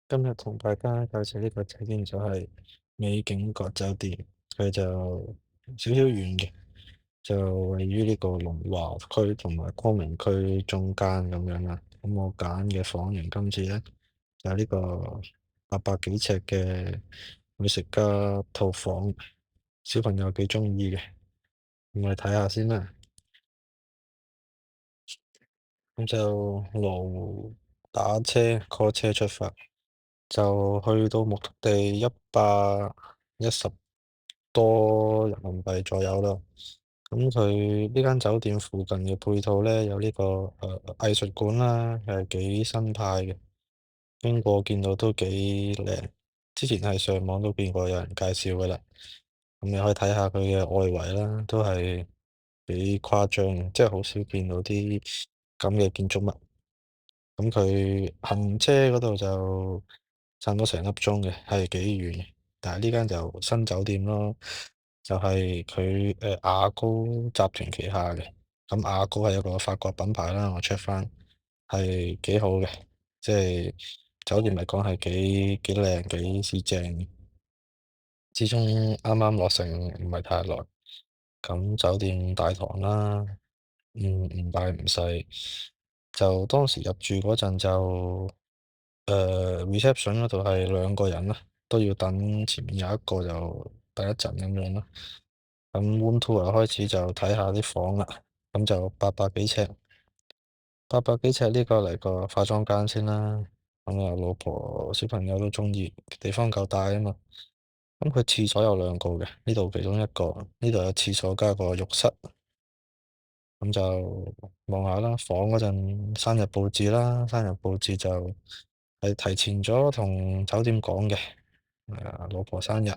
今日同大家介紹呢個酒店就係美景閣酒店，佢就少少遠嘅，就位於呢個龍華區同埋光明區中間咁樣啦。咁我揀嘅房型今次咧就係呢個800幾尺嘅美食家套房，小朋友幾中意嘅，咁我哋睇下先啦。咁就羅湖打車 call 車出發，就去到目的地110多人民幣左右啦。咁佢呢間酒店附近嘅配套咧，有呢個藝術館啦，係幾新派嘅，經過見到都幾靚。之前係上網都見過有人介紹噶啦，咁你可以睇下佢嘅外圍啦，都係幾誇張嘅，即係好少見到啲咁嘅建築物。咁佢行車嗰度就差唔多成粒鐘嘅，係幾遠嘅。但係呢間就新酒店咯，就係佢雅高集團旗下嘅。咁雅高係一個法國品牌啦，我 check 翻係幾好嘅，即係酒店嚟講係幾靚幾市正嘅。始終啱啱落成唔係太耐，咁酒店大堂啦，唔大唔細，就當時入住嗰陣就reception 嗰度係2個人啦，都要等前面有一個就等一陣咁樣咯。咁 room tour 開始就睇下啲房啦，咁就八百幾尺呢個嚟個化妝間先啦。咁啊，老婆小朋友都中意，地方夠大啊嘛。咁佢廁所有2個嘅，呢度其中一個，呢度有廁所加個浴室。咁就望下啦，房嗰陣生日佈置啦，生日佈置就係提前咗同酒店講嘅，老婆生日，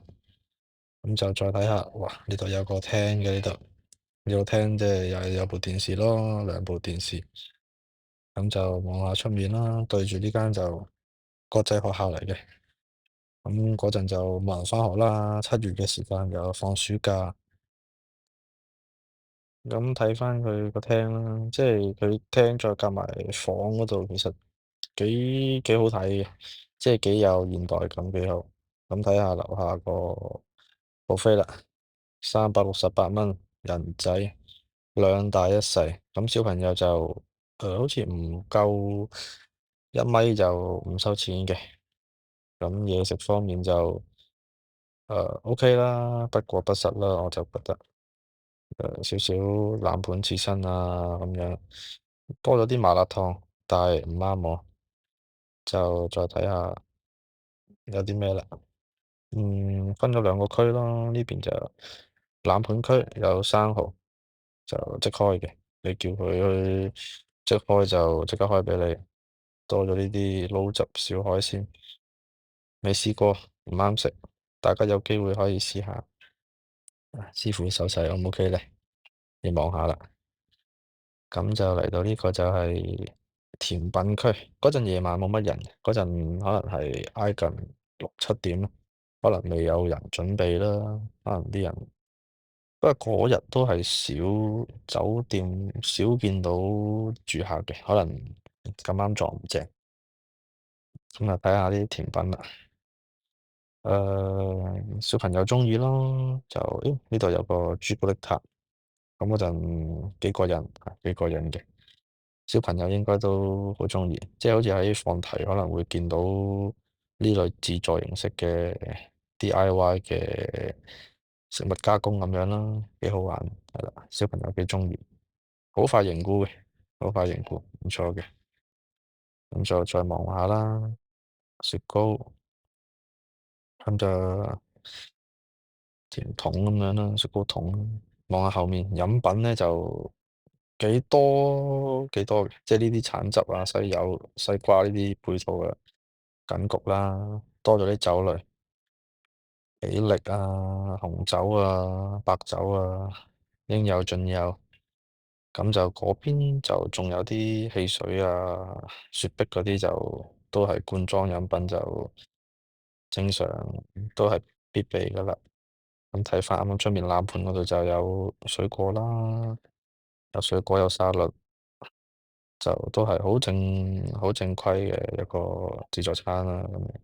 咁就再睇下，哇！呢度有個廳嘅，呢度廳即係又有部電視咯，2部電視，咁就望下出面啦，對住呢間就國際學校嚟嘅，咁嗰陣就冇人返學啦，7月嘅時間又放暑假。咁睇翻佢個廳啦，即係佢廳再夾埋房嗰度，其實幾好睇嘅，即係幾有現代感，幾好。咁睇下樓下個 buffet 啦，368蚊人仔2大1細，咁小朋友就好似唔夠1米就唔收錢嘅。咁嘢食方面就OK 啦，不過不失啦，我就覺得。少少冷盤刺身啊咁樣，多咗啲麻辣燙，但係唔啱我，就再睇下有啲咩啦。分咗2個區咯，呢邊就冷盤區有生蠔，就即開嘅，你叫佢去即開就即刻開畀你，多咗呢啲撈汁小海鮮，未試過，唔啱食，大家有機會可以試下。師傅手勢 O 唔 OK 咧？你望下啦。咁就嚟到呢個就係甜品區，嗰陣夜晚冇乜人，嗰陣可能係挨近6、7點，可能未有人準備啦，可能啲人，不過嗰日都係少酒店少見到住客嘅，可能咁啱撞唔正，咁啊睇下啲甜品啦。小朋友中意咯，就呢度有個朱古力塔，咁嗰陣幾過癮嘅。小朋友應該都好鍾意，即係好似喺放題可能會見到呢類自助形式嘅 DIY 嘅食物加工咁樣啦，幾好玩，係啦，小朋友幾鍾意，好快凝固嘅，好快凝固，唔錯嘅。咁就再望下啦，雪糕，咁就甜筒咁樣啦，雪糕筒，望下後面飲品咧就幾多嘅，即係呢啲橙汁啊、西柚、西瓜呢啲配套嘅緊焗啦，多咗啲酒類，喜力啊、紅酒啊、白酒啊，應有盡有。咁就嗰邊就仲有啲汽水啊、雪碧嗰啲就都係罐裝飲品，就正常都係必備噶啦。咁睇翻啱啱出面冷盤嗰度就有水果啦，有水果有沙律。就都係好正規嘅一個自助餐啦，咁樣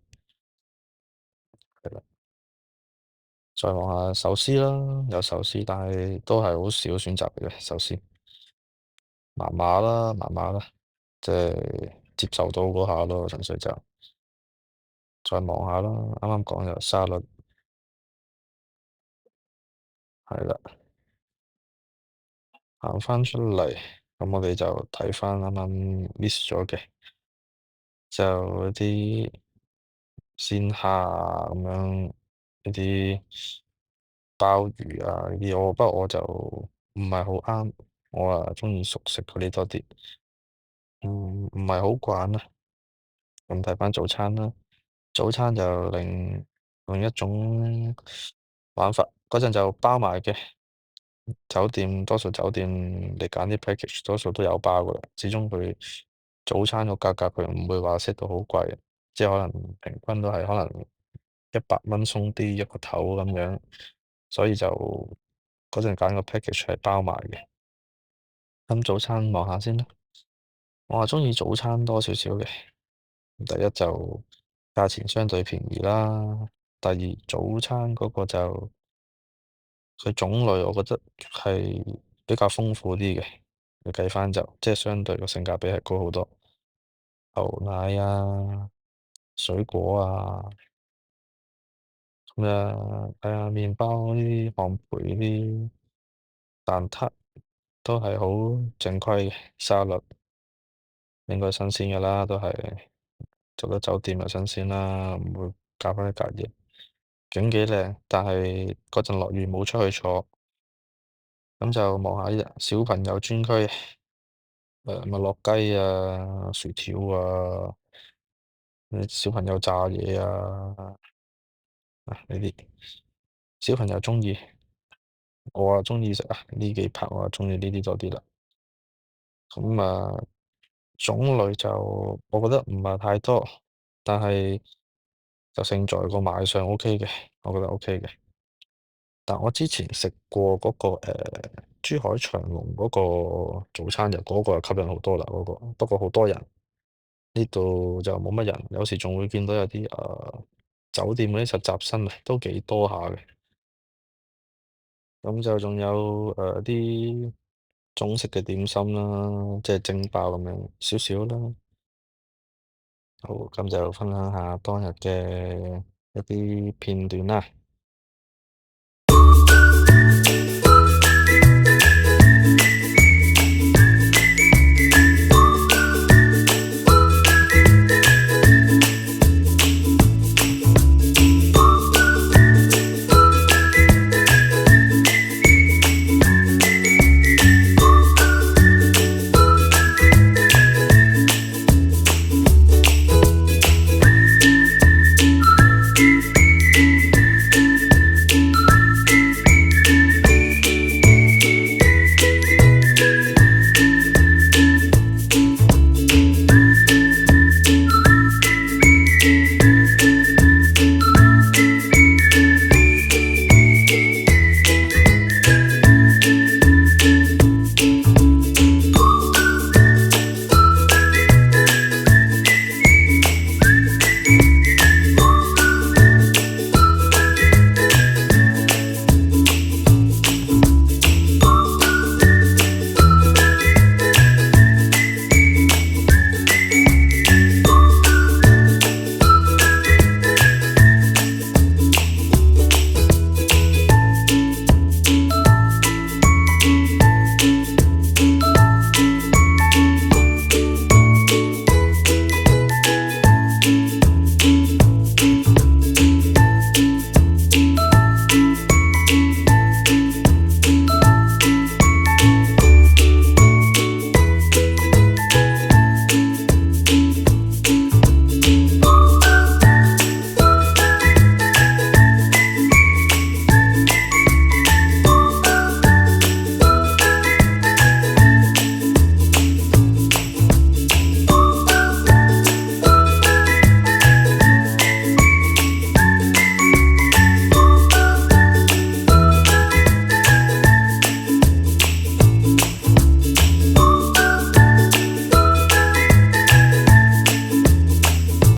係啦。再望下壽司啦，有壽司，但係都係好少選擇嘅壽司，麻麻啦，麻麻啦，即係接受到嗰下咯，純粹就再望下啦。啱啱講有沙律，係啦，行翻出嚟，咁我哋就睇翻啱啱 miss 咗嘅，就一啲鮮蝦啊咁樣，一啲鮑魚啊呢啲，不過我就唔係好啱，我啊鍾意熟食嗰啲多啲，唔係好慣啦。咁睇翻早餐啦，早餐就另一種玩法，嗰陣就包埋嘅。酒店多數酒店你揀啲 package 多數都有包噶啦，始終佢早餐個價格佢唔會話 set 到好貴，即係可能平均都係可能100蚊鬆啲一個頭咁樣，所以就嗰陣揀個 package 係包埋嘅。咁早餐望下先啦，我係鍾意早餐多少少嘅。第一就價錢相對便宜啦，第二早餐嗰個就佢種類，我覺得係比較豐富啲嘅。你計翻就即係相對個性價比係高好多，牛奶啊、水果啊，咁啊麵包呢啲烘焙呢啲蛋撻都係好正規嘅，沙律應該新鮮嘅啦，都係做得酒店就新鮮啦，唔會加翻一隔夜。景幾靚，但係嗰陣落雨冇出去坐，咁就望下呢啲小朋友專區，麥樂雞啊、薯條啊、小朋友炸嘢啊，呢啲小朋友鍾意，我啊鍾意食啊，呢幾排我啊鍾意呢啲多啲啦。咁啊，種類就我覺得唔係太多，但係就勝在個賣相 OK 嘅，我覺得 OK 嘅。但我之前食過嗰個珠海長隆嗰個早餐就嗰個就吸引好多啦，嗰個不過好多人，呢度就冇乜人，有時仲會見到有啲酒店嗰啲實習生啊，都幾多下嘅。咁就仲有啲中式嘅點心啦，即係蒸包咁樣少少啦。好，咁就分享下當日嘅一啲片段啦。